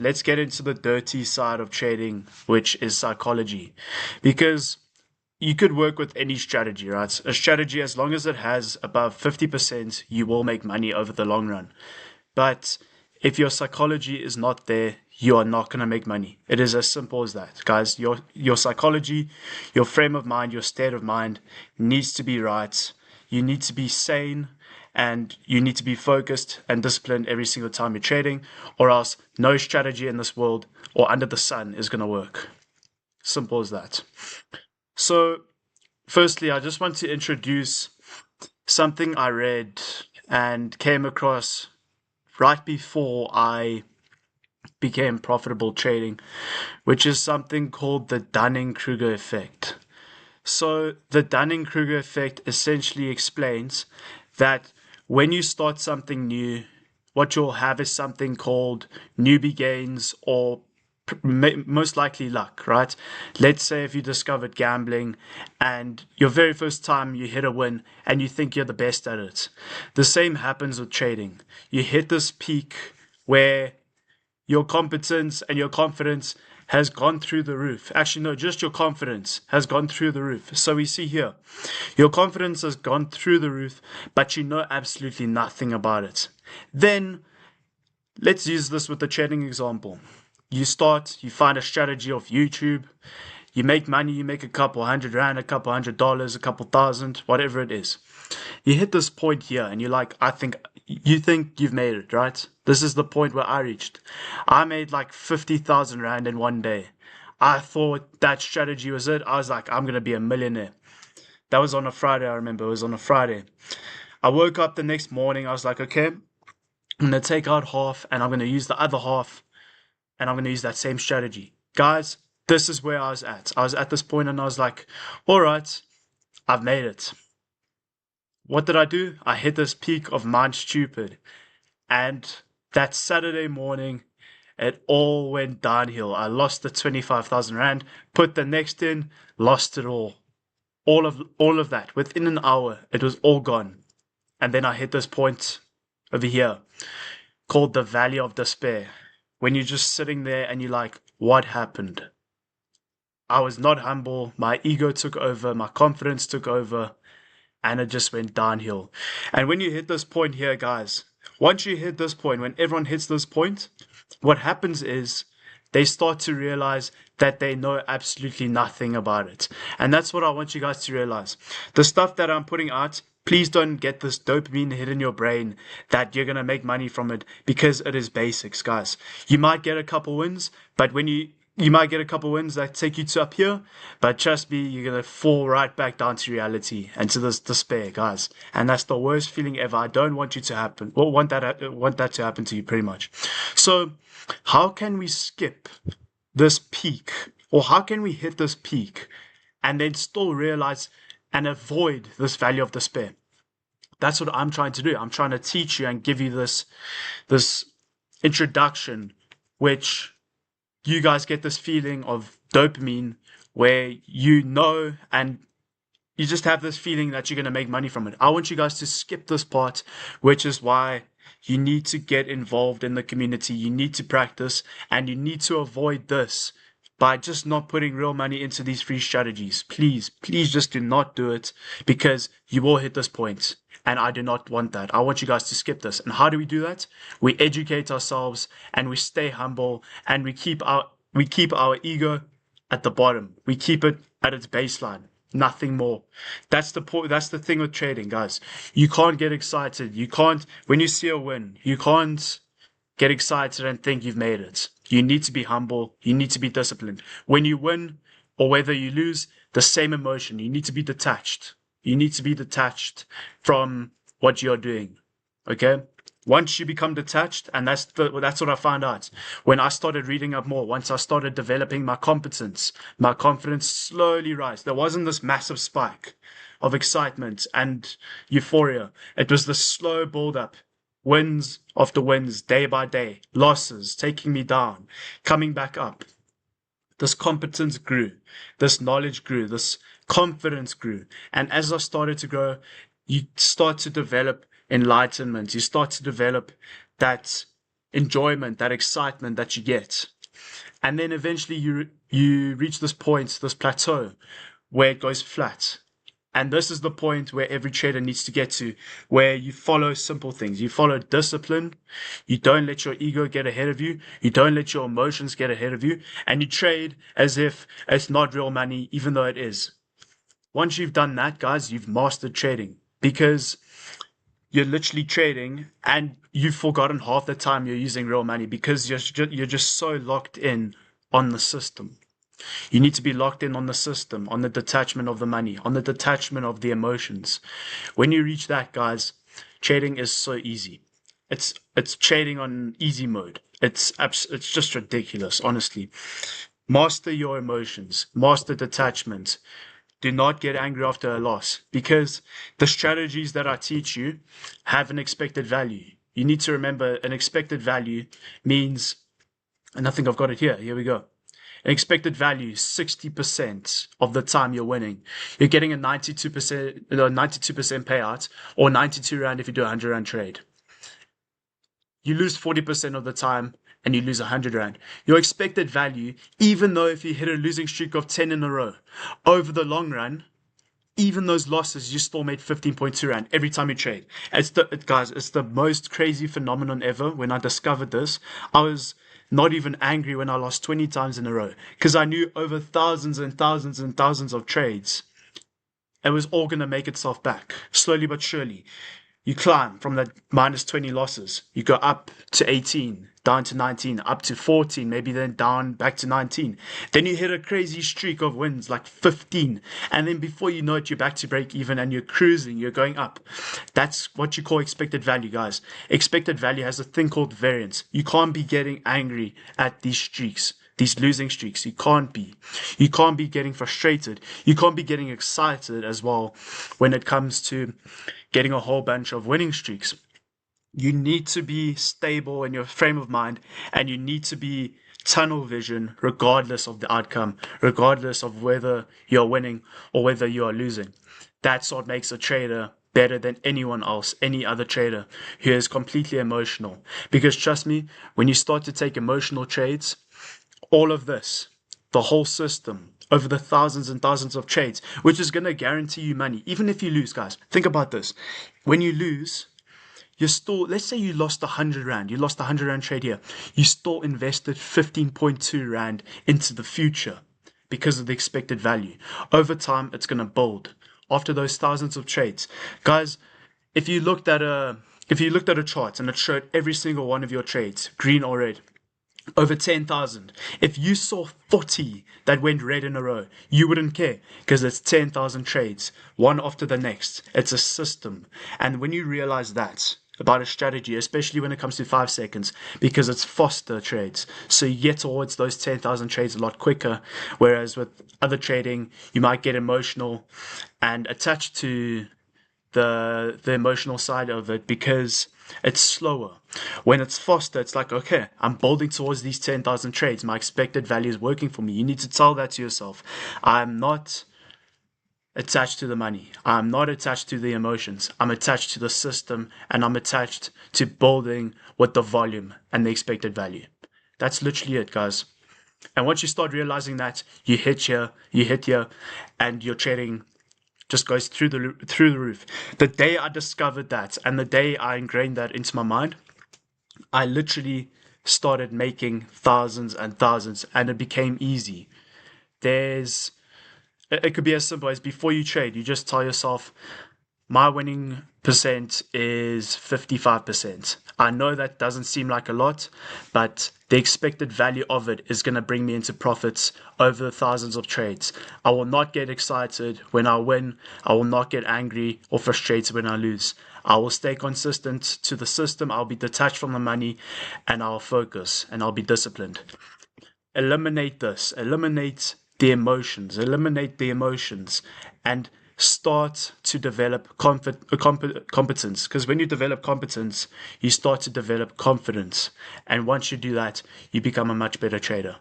let's get into the dirty side of trading, which is psychology. Because you could work with any strategy, right? A strategy, as long as it has above 50%, you will make money over the long run. But if your psychology is not there, you are not going to make money. It is as simple as that, guys. Your psychology, your frame of mind, your state of mind needs to be right. You need to be sane, and you need to be focused and disciplined every single time you're trading, or else no strategy in this world or under the sun is going to work. Simple as that. So, firstly, I just want to introduce something I read and came across right before I became profitable trading, which is something called the Dunning-Kruger effect. So, the Dunning-Kruger effect essentially explains that when you start something new, what you'll have is something called newbie gains, or most likely luck, right? Let's say if you discovered gambling and your very first time you hit a win and you think you're the best at it. The same happens with trading. You hit this peak where your competence and your confidence has gone through the roof. Actually, no, just your confidence has gone through the roof. So we see here, your confidence has gone through the roof, but you know absolutely nothing about it. Then, let's use this with the trading example. You find a strategy off YouTube, you make money, you make a couple $100, a couple $100, a couple thousand, whatever it is. You hit this point here and you're like, you think you've made it, right? This is the point where I reached. I made like 50,000 Rand in one day. I thought that strategy was it. I was like, I'm going to be a millionaire. That was on a Friday, I remember. It was on a Friday. I woke up the next morning. I was like, okay, I'm going to take out half and I'm going to use the other half and I'm going to use that same strategy. Guys, this is where I was at. I was at this point and I was like, all right, I've made it. What did I do? I hit this peak of mind stupid. And that Saturday morning, it all went downhill. I lost the 25,000 Rand, put the next in, lost it all. All of that. Within an hour, it was all gone. And then I hit this point over here called the Valley of Despair. When you're just sitting there and you're like, what happened? I was not humble. My ego took over. My confidence took over. And it just went downhill. And when you hit this point here, guys, once you hit this point, when everyone hits this point, what happens is they start to realize that they know absolutely nothing about it. And that's what I want you guys to realize. The stuff that I'm putting out, please don't get this dopamine hit in your brain that you're going to make money from it, because it is basics, guys. You might get a couple wins, but when you might get a couple wins that take you to up here, but trust me, you're going to fall right back down to reality and to this despair, guys. And that's the worst feeling ever. I don't want you to happen. Well, want that to happen to you, pretty much. So, how can we skip this peak? Or how can we hit this peak and then still realize and avoid this valley of despair? That's what I'm trying to do. I'm trying to teach you and give you this introduction, which you guys get this feeling of dopamine where you know and you just have this feeling that you're going to make money from it. I want you guys to skip this part, which is why you need to get involved in the community. You need to practice and you need to avoid this by just not putting real money into these free strategies. Please just do not do it, because you will hit this point. And I do not want that. I want you guys to skip this. And how do we do that? We educate ourselves and we stay humble and we keep our ego at the bottom. We keep it at its baseline. Nothing more. That's the point. That's the thing with trading, guys. You can't get excited. When you see a win, you can't get excited and think you've made it. You need to be humble. You need to be disciplined. When you win or whether you lose, the same emotion. You need to be detached. You need to be detached from what you're doing. Okay? Once you become detached, and that's what I found out. When I started reading up more, once I started developing my competence, my confidence slowly rise. There wasn't this massive spike of excitement and euphoria. It was the slow build up. Wins after wins, day by day. Losses taking me down, coming back up. This competence grew. This knowledge grew. This confidence grew. And as I started to grow, you start to develop enlightenment. You start to develop that enjoyment, that excitement that you get. And then eventually you reach this point, this plateau, where it goes flat. And this is the point where every trader needs to get to, where you follow simple things. You follow discipline. You don't let your ego get ahead of you. You don't let your emotions get ahead of you. And you trade as if it's not real money, even though it is. Once you've done that, guys, you've mastered trading, because you're literally trading and you've forgotten half the time you're using real money, because you're just so locked in on the system. You need to be locked in on the system, on the detachment of the money, on the detachment of the emotions. When you reach that, guys, trading is so easy. It's trading on easy mode. It's just ridiculous, honestly. Master your emotions, master detachment. Do not get angry after a loss, because the strategies that I teach you have an expected value. You need to remember an expected value means, and I think I've got it here. Here we go. An expected value, 60% of the time you're winning. You're getting a 92% payout, or 92 Rand if you do a 100 Rand trade. You lose 40% of the time and you lose 100 Rand. Your expected value, even though if you hit a losing streak of 10 in a row, over the long run, even those losses, you still made 15.2 Rand every time you trade. Guys, it's the most crazy phenomenon ever. When I discovered this, I was not even angry when I lost 20 times in a row, because I knew over thousands and thousands and thousands of trades, it was all going to make itself back, slowly but surely. You climb from that minus 20 losses. You go up to 18, down to 19, up to 14, maybe then down back to 19. Then you hit a crazy streak of wins, like 15. And then before you know it, you're back to break even and you're cruising, you're going up. That's what you call expected value, guys. Expected value has a thing called variance. You can't be getting angry at these streaks, these losing streaks. You can't be. You can't be getting frustrated. You can't be getting excited as well when it comes to getting a whole bunch of winning streaks. You need to be stable in your frame of mind, and you need to be tunnel vision regardless of the outcome, regardless of whether you're winning or whether you are losing. That's what makes a trader better than anyone else, any other trader who is completely emotional. Because trust me, when you start to take emotional trades, all of this, the whole system, over the thousands and thousands of trades, which is going to guarantee you money, even if you lose, guys. Think about this. When you lose, you're still, let's say you lost 100 Rand, you lost a 100 Rand trade here, you still invested 15.2 Rand into the future because of the expected value. Over time, it's going to build. After those thousands of trades, guys, if you looked at a chart and it showed every single one of your trades, green or red, over 10,000. If you saw 40 that went red in a row, you wouldn't care, because it's 10,000 trades, one after the next. It's a system. And when you realize that about a strategy, especially when it comes to 5 seconds, because it's faster trades, so you get towards those 10,000 trades a lot quicker, whereas with other trading, you might get emotional and attached to the emotional side of it, because it's slower. When it's faster, it's like, okay, I'm building towards these 10,000 trades. My expected value is working for me. You need to tell that to yourself. I'm not attached to the money. I'm not attached to the emotions. I'm attached to the system, and I'm attached to building with the volume and the expected value. That's literally it, guys. And once you start realizing that, you hit here, and your trading just goes through the roof. The day I discovered that, and the day I ingrained that into my mind, I literally started making thousands and thousands, and it became easy. It could be as simple as, before you trade, you just tell yourself, my winning percent is 55%. I know that doesn't seem like a lot, but the expected value of it is going to bring me into profits over the thousands of trades. I will not get excited when I win. I will not get angry or frustrated when I lose. I will stay consistent to the system. I'll be detached from the money, and I'll focus, and I'll be disciplined. Eliminate this. Eliminate the emotions. And start to develop competence. Because when you develop competence, you start to develop confidence. And once you do that, you become a much better trader.